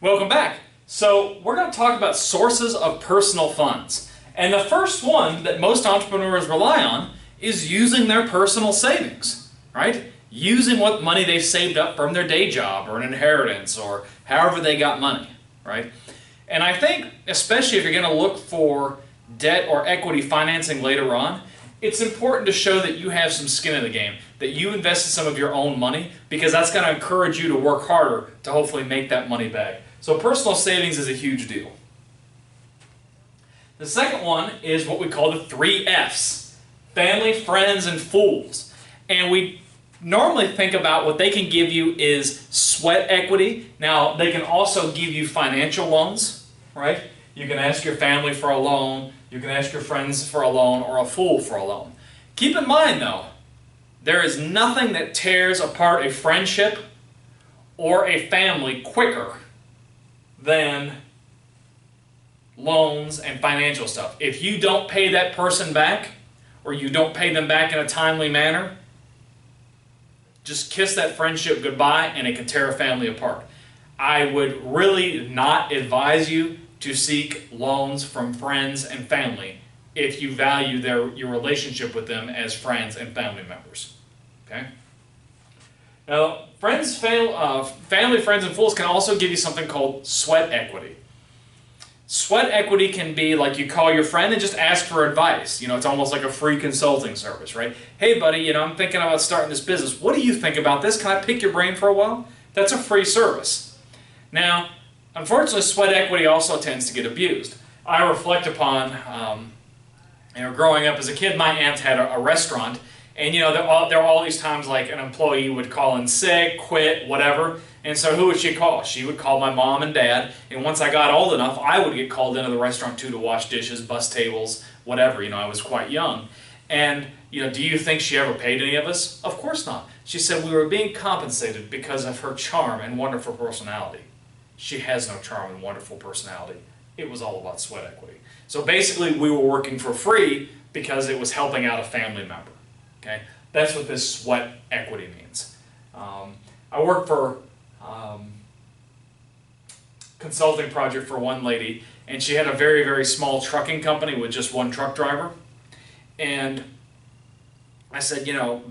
Welcome back. So we're going to talk about sources of personal funds. And the first one that most entrepreneurs rely on is using their personal savings, right? Using what money they've saved up from their day job or an inheritance or however they got money, right? And I think, especially if you're going to look for debt or equity financing later on, it's important to show that you have some skin in the game, that you invested some of your own money, because that's going to encourage you to work harder to hopefully make that money back. So personal savings is a huge deal. The second one is what we call the 3 F's. Family, friends, and fools. And we normally think about what they can give you is sweat equity. Now, they can also give you financial loans, right? You can ask your family for a loan, you can ask your friends for a loan, or a fool for a loan. Keep in mind, though, there is nothing that tears apart a friendship or a family quicker than loans and financial stuff. If you don't pay that person back, or you don't pay them back in a timely manner, just kiss that friendship goodbye and it can tear a family apart. I would really not advise you to seek loans from friends and family if you value your relationship with them as friends and family members. Okay? Now, family, friends, and fools can also give you something called sweat equity. Sweat equity can be like you call your friend and just ask for advice. You know, it's almost like a free consulting service, right? Hey, buddy, I'm thinking about starting this business. What do you think about this? Can I pick your brain for a while? That's a free service. Now, unfortunately, sweat equity also tends to get abused. I reflect upon, growing up as a kid, my aunt had a restaurant. And there were all these times like an employee would call in sick, quit, whatever. And so who would she call? She would call my mom and dad. And once I got old enough, I would get called into the restaurant too to wash dishes, bus tables, whatever. I was quite young. And do you think she ever paid any of us? Of course not. She said we were being compensated because of her charm and wonderful personality. She has no charm and wonderful personality. It was all about sweat equity. So basically we were working for free because it was helping out a family member. Okay, that's what this sweat equity means. I worked for consulting project for one lady, and she had a very, very small trucking company with just one truck driver. And I said,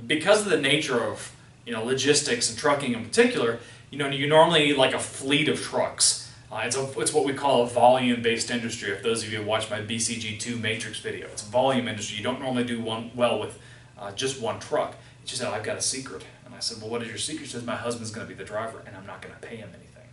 because of the nature of logistics and trucking in particular, you normally need like a fleet of trucks. It's what we call a volume-based industry. If those of you have watched my BCG2 Matrix video, it's a volume industry. You don't normally do well with just one truck. And she said, I've got a secret. And I said, well, what is your secret? She says, my husband's going to be the driver and I'm not going to pay him anything.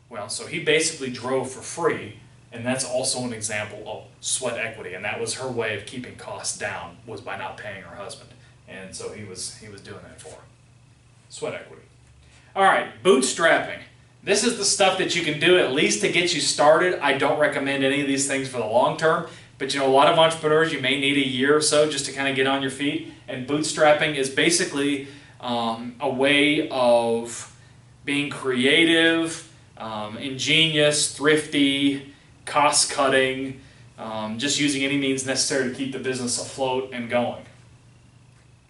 Well, so he basically drove for free, and that's also an example of sweat equity. And that was her way of keeping costs down, was by not paying her husband. And so he was doing that for her. Sweat equity. All right, bootstrapping. This is the stuff that you can do at least to get you started. I don't recommend any of these things for the long term. But a lot of entrepreneurs, you may need a year or so just to kind of get on your feet. And bootstrapping is basically a way of being creative, ingenious, thrifty, cost-cutting, just using any means necessary to keep the business afloat and going.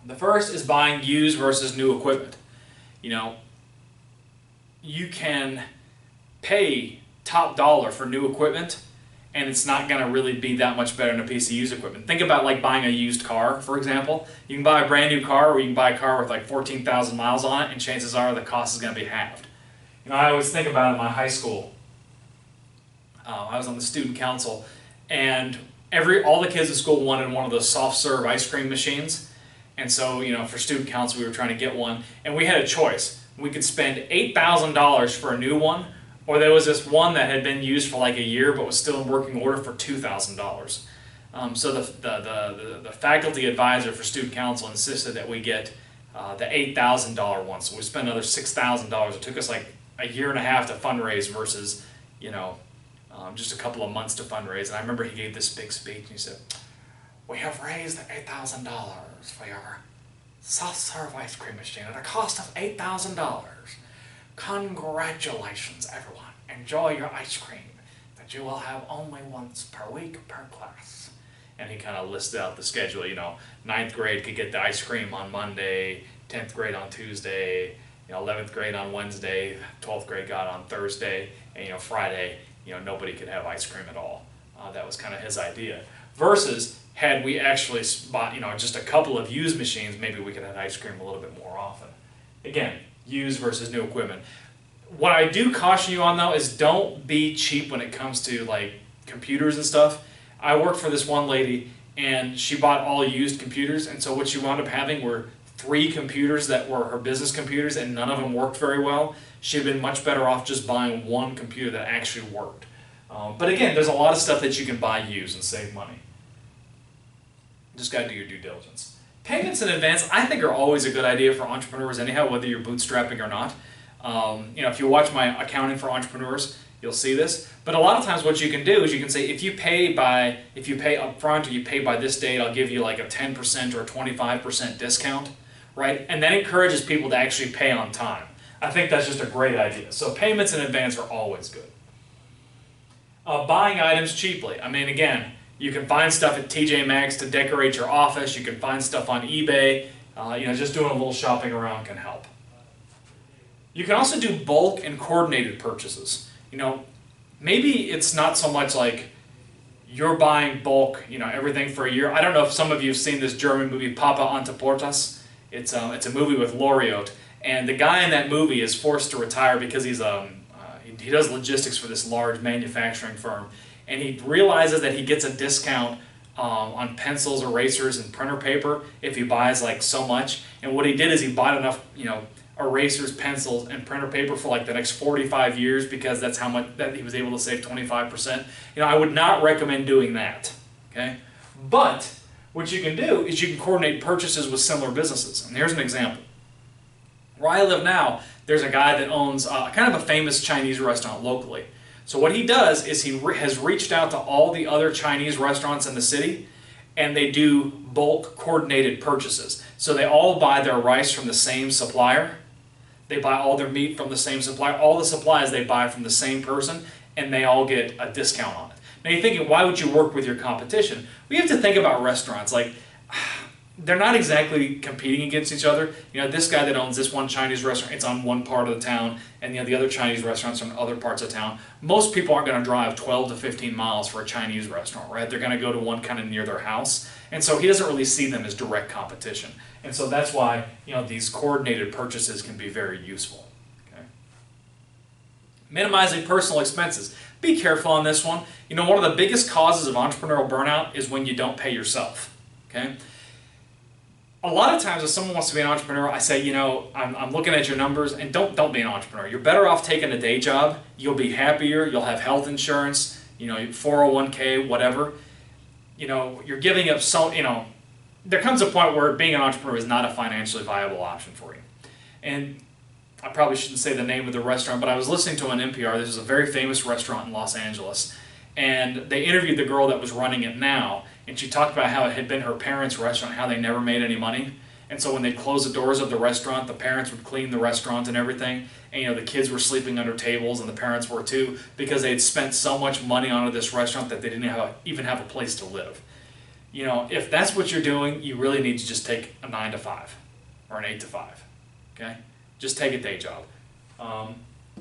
The first is buying used versus new equipment. You can pay top dollar for new equipment, and it's not going to really be that much better than a piece of used equipment. Think about like buying a used car, for example. You can buy a brand new car, or you can buy a car with like 14,000 miles on it, and chances are the cost is going to be halved. I always think about it in my high school. I was on the student council, and all the kids in school wanted one of those soft serve ice cream machines. And so, for student council, we were trying to get one, and we had a choice. We could spend $8,000 for a new one, or there was this one that had been used for like a year but was still in working order for $2,000. So the faculty advisor for student council insisted that we get the $8,000 one. So we spent another $6,000. It took us like a year and a half to fundraise versus just a couple of months to fundraise. And I remember he gave this big speech and he said, "We have raised $8,000 for your soft serve ice cream machine at a cost of $8,000. Congratulations, everyone. Enjoy your ice cream that you will have only once per week per class." And he kind of listed out the schedule. 9th grade could get the ice cream on Monday, 10th grade on Tuesday, 11th grade on Wednesday, 12th grade got on Thursday, and Friday, nobody could have ice cream at all. That was kind of his idea. Versus, had we actually bought, just a couple of used machines, maybe we could have ice cream a little bit more often. Again, used versus new equipment. What I do caution you on though is don't be cheap when it comes to like computers and stuff. I worked for this one lady and she bought all used computers, and so what she wound up having were 3 computers that were her business computers, and none of them worked very well. She'd been much better off just buying one computer that actually worked. But again, there's a lot of stuff that you can buy used and save money. Just got to do your due diligence. Payments in advance, I think, are always a good idea for entrepreneurs anyhow, whether you're bootstrapping or not. If you watch my Accounting for Entrepreneurs, you'll see this. But a lot of times what you can do is you can say, if you pay up front or you pay by this date, I'll give you like a 10% or a 25% discount, right? And that encourages people to actually pay on time. I think that's just a great idea. So payments in advance are always good. Buying items cheaply. I mean, again, you can find stuff at TJ Maxx to decorate your office. You can find stuff on eBay. Just doing a little shopping around can help. You can also do bulk and coordinated purchases. Maybe it's not so much like you're buying bulk, everything for a year. I don't know if some of you have seen this German movie, Papa Ante Portas. It's a movie with Loriot, and the guy in that movie is forced to retire because he does logistics for this large manufacturing firm, and he realizes that he gets a discount on pencils, erasers, and printer paper if he buys like so much. And what he did is he bought enough, erasers, pencils, and printer paper for like the next 45 years because that's how much that he was able to save 25%. I would not recommend doing that. Okay, but what you can do is you can coordinate purchases with similar businesses. And here's an example. Where I live now, there's a guy that owns kind of a famous Chinese restaurant locally. So what he does is he has reached out to all the other Chinese restaurants in the city, and they do bulk coordinated purchases. So they all buy their rice from the same supplier. They buy all their meat from the same supplier. All the supplies they buy from the same person, and they all get a discount on it. Now you're thinking, why would you work with your competition? We have to think about restaurants. Like, they're not exactly competing against each other. This guy that owns this one Chinese restaurant, it's on one part of the town, and the other Chinese restaurants are in other parts of town. Most people aren't going to drive 12 to 15 miles for a Chinese restaurant, right? They're going to go to one kind of near their house. And so he doesn't really see them as direct competition. And so that's why, these coordinated purchases can be very useful. Okay? Minimizing personal expenses. Be careful on this one. One of the biggest causes of entrepreneurial burnout is when you don't pay yourself. Okay? A lot of times if someone wants to be an entrepreneur, I say, I'm looking at your numbers, and don't be an entrepreneur. You're better off taking a day job. You'll be happier. You'll have health insurance, 401k, whatever. You're giving up there comes a point where being an entrepreneur is not a financially viable option for you. And I probably shouldn't say the name of the restaurant, but I was listening to an NPR. This is a very famous restaurant in Los Angeles. And they interviewed the girl that was running it now, and she talked about how it had been her parents' restaurant, how they never made any money. And so when they'd close the doors of the restaurant, the parents would clean the restaurant and everything. And the kids were sleeping under tables, and the parents were too, because they'd spent so much money onto this restaurant that they didn't even have a place to live. If that's what you're doing, you really need to just take a 9 to 5 or an 8 to 5. Okay? Just take a day job.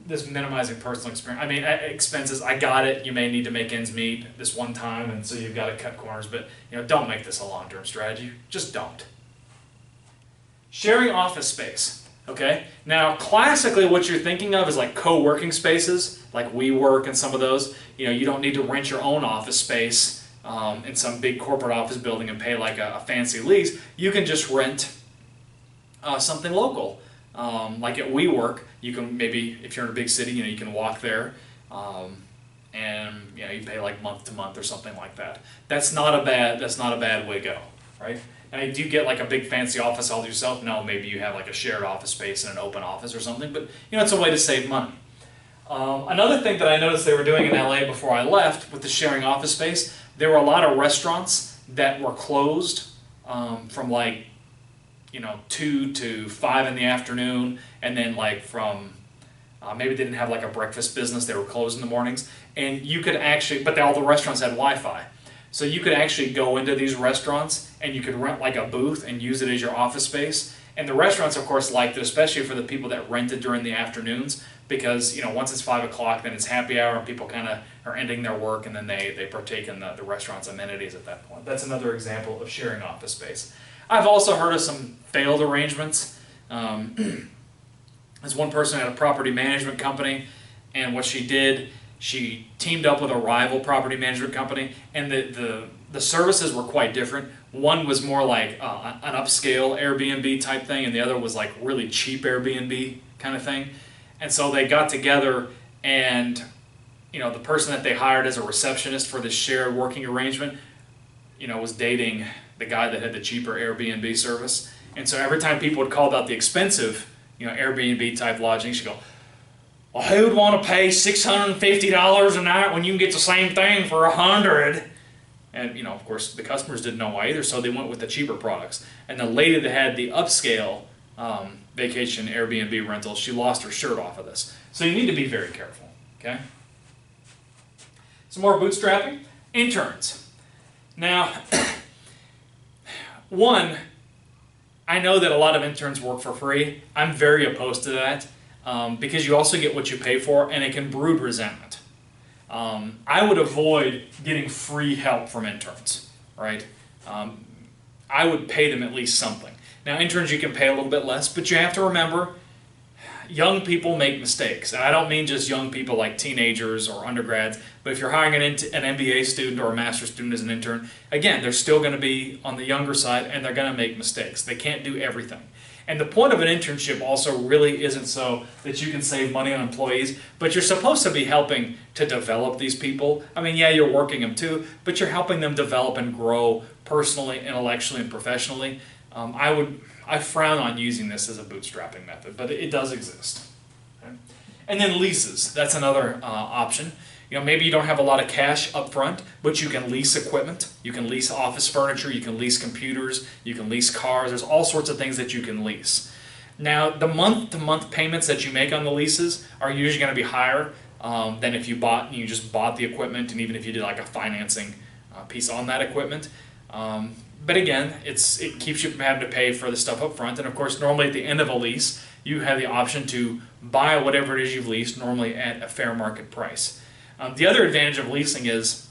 This minimizing personal expenses, I got it. You may need to make ends meet this one time, and so you've got to cut corners, but don't make this a long-term strategy. Just don't. Sharing office space. Okay? Now, classically, what you're thinking of is like co-working spaces, like WeWork and some of those. You don't need to rent your own office space in some big corporate office building and pay like a fancy lease. You can just rent something local. Like at WeWork, you can maybe, if you're in a big city, you can walk there, and you pay like month to month or something like that. That's not a bad way to go, right? Now, do you get like a big fancy office all to yourself? No, maybe you have like a shared office space and an open office or something, but it's a way to save money. Another thing that I noticed they were doing in LA before I left with the sharing office space, there were a lot of restaurants that were closed from like 2 to 5 in the afternoon, and then like from maybe they didn't have like a breakfast business, they were closed in the mornings, and you could actually, but all the restaurants had Wi-Fi, so you could actually go into these restaurants and you could rent like a booth and use it as your office space, And the restaurants, of course, liked it, especially for the people that rented during the afternoons, because once it's 5 o'clock, then it's happy hour, and people kind of are ending their work, and then they partake in the restaurant's amenities at that point. That's another example of sharing office space. I've also heard of some failed arrangements. There's one person at a property management company, and what she did, she teamed up with a rival property management company, and the services were quite different. One was more like an upscale Airbnb type thing, and the other was like really cheap Airbnb kind of thing. And so they got together, and the person that they hired as a receptionist for this shared working arrangement, was dating the guy that had the cheaper Airbnb service. And so every time people would call about the expensive, Airbnb type lodging, she'd go, "Well, who would want to pay $650 a night when you can get the same thing for $100?" And of course, the customers didn't know why either, so they went with the cheaper products. And the lady that had the upscale vacation Airbnb rental, she lost her shirt off of this. So you need to be very careful. Okay. Some more bootstrapping. Interns. Now, one, I know that a lot of interns work for free. I'm very opposed to that because you also get what you pay for, and it can brood resentment. I would avoid getting free help from interns, right? I would pay them at least something. Now, interns you can pay a little bit less, but you have to remember, young people make mistakes. And I don't mean just young people like teenagers or undergrads, but if you're hiring an MBA student or a master's student as an intern, again, they're still going to be on the younger side, and they're going to make mistakes. They can't do everything. And the point of an internship also really isn't so that you can save money on employees, but you're supposed to be helping to develop these people. I mean, yeah, you're working them too, but you're helping them develop and grow personally, intellectually, and professionally. I frown on using this as a bootstrapping method, but it does exist. Okay? And then leases, that's another option. Maybe you don't have a lot of cash up front, but you can lease equipment, you can lease office furniture, you can lease computers, you can lease cars. There's all sorts of things that you can lease. Now, the month-to-month payments that you make on the leases are usually going to be higher than if you just bought the equipment, and even if you did like a financing piece on that equipment. But again, it keeps you from having to pay for the stuff up front. And of course, normally at the end of a lease, you have the option to buy whatever it is you've leased, normally at a fair market price. The other advantage of leasing is,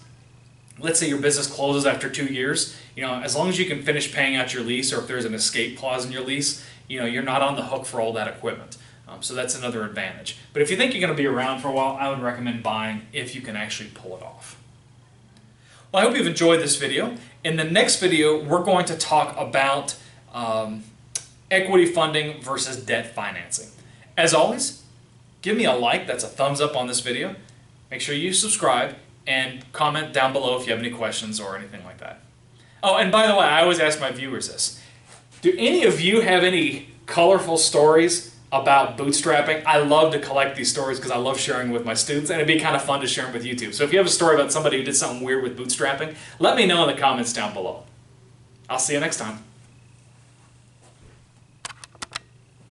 let's say your business closes after 2 years, as long as you can finish paying out your lease, or if there's an escape clause in your lease, you're not on the hook for all that equipment. So that's another advantage. But if you think you're going to be around for a while, I would recommend buying if you can actually pull it off. Well, I hope you've enjoyed this video. In the next video, we're going to talk about equity funding versus debt financing. As always, give me a like, that's a thumbs up on this video. Make sure you subscribe and comment down below if you have any questions or anything like that. Oh, and by the way, I always ask my viewers this. Do any of you have any colorful stories about bootstrapping? I love to collect these stories because I love sharing with my students, and it'd be kind of fun to share them with YouTube. So if you have a story about somebody who did something weird with bootstrapping, let me know in the comments down below. I'll see you next time.